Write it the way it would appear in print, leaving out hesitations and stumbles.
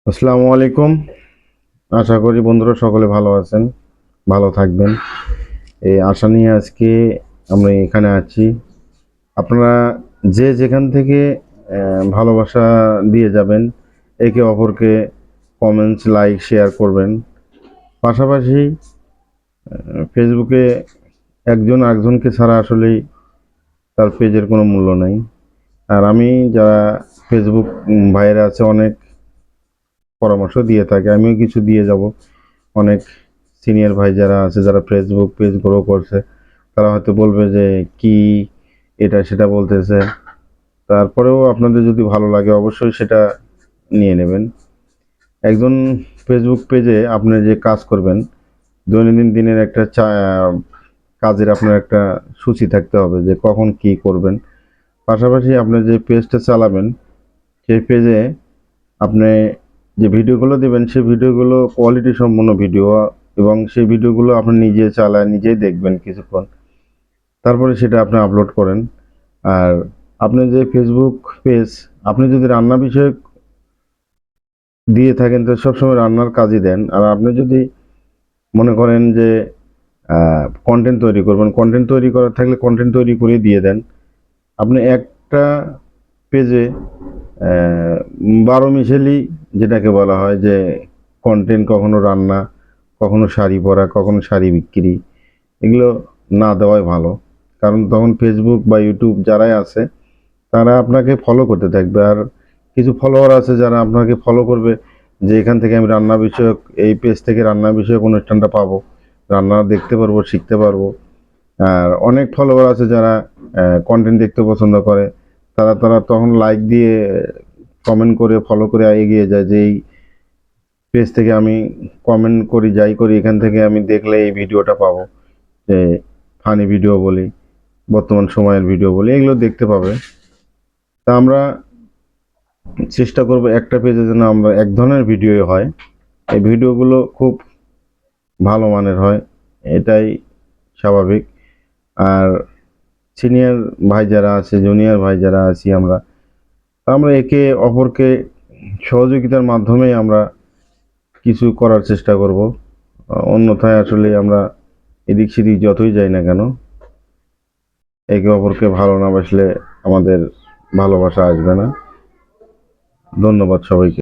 আসসালামু আলাইকুম। আশা করি বন্ধুরা সকলে ভালো আছেন, ভালো থাকবেন। এই আশা নিয়ে আজকে আমরা এখানে আছি। আপনারা যে যেখান থেকে ভালোবাসা দিয়ে যাবেন, একে অপরকে কমেন্টস, লাইক, শেয়ার করবেন। পাশাপাশি ফেসবুকে একজন আরেকজনকে ছাড়া আসলেই তার পেজের কোনো মূল্য নেই। আর আমি যারা ফেসবুক ভাইয়েরা আছে অনেক পরামর্শ দিয়ে থাকে, আমিও কিছু দিয়ে যাব। অনেক সিনিয়র ভাই যারা আছে, যারা ফেসবুক পেজ গ্রো করছে, তারা হয়তো বলবে যে কি এটা সেটা বলতেছে। তারপরেও আপনাদের যদি ভালো লাগে অবশ্যই সেটা নিয়ে নেবেন। একজন ফেসবুক পেজে আপনি যে কাজ করবেন, দৈনন্দিন দিনের একটা কাজের আপনার একটা সূচি থাকতে হবে যে কখন কি করবেন। পাশাপাশি আপনি যে পেজটা চালাবেন সেই পেজে আপনি যে ভিডিওগুলো দিবেন সেই ভিডিওগুলো কোয়ালিটি সম্পন্ন ভিডিও, এবং সেই ভিডিওগুলো আপনি নিজে চালায় নিজেই দেখবেন কিছুক্ষণ, তারপরে সেটা আপনি আপলোড করেন। আর আপনি যে ফেসবুক পেজ, আপনি যদি রান্না বিষয়ক দিয়ে থাকেন তো সবসময় রান্নার কাজই দেন। আর আপনি যদি মনে করেন যে কন্টেন্ট তৈরি করবেন, কন্টেন্ট তৈরি করার থাকলে কন্টেন্ট তৈরি করে দিয়ে দেন। আপনি একটা পেজে 12 মিশেলি, যেটাকে বলা হয় যে কন্টেন্ট, কখনো রান্না, কখনো শাড়ি পরা, কখনো শাড়ি বিক্রি, এগুলো না দেওয়াই ভালো। কারণ তখন ফেসবুক বা ইউটিউব যারাই আছে তারা আপনাকে ফলো করতে থাকবে। আর কিছু ফলোয়ার আছে যারা আপনাকে ফলো করবে যে এখান থেকে আমি রান্না বিষয়ক, এই পেজ থেকে রান্না বিষয়ক অনুষ্ঠানটা পাবো, রান্না দেখতে পারবো, শিখতে পারবো। আর অনেক ফলোয়ার আছে যারা কন্টেন্ট দেখতে পছন্দ করে, তারা তারা তখন লাইক দিয়ে, কমেন্ট করে, ফলো করে এগিয়ে যায় যে এই পেজ থেকে আমি কমেন্ট করি, যাই করি, এখান থেকে আমি দেখলে এই ভিডিওটা পাবো, যে ফানি ভিডিও বলি, বর্তমান সময়ের ভিডিও বলি, এগুলো দেখতে পাবে। তা আমরা চেষ্টা করব একটা পেজে যেন আমরা এক ধরনের ভিডিও হয়, এই ভিডিওগুলো খুব ভালো মানের হয়, এটাই স্বাভাবিক। আর সিনিয়র ভাই যারা আছে, জুনিয়র ভাই যারা আছি আমরা, তা আমরা একে অপরকে সহযোগিতার মাধ্যমেই আমরা কিছু করার চেষ্টা করব। অন্যথায় আসলে আমরা এদিক সেদিক যতই যাই না কেন, একে অপরকে ভালো না বাসলে আমাদের ভালোবাসা আসবে না। ধন্যবাদ সবাইকে।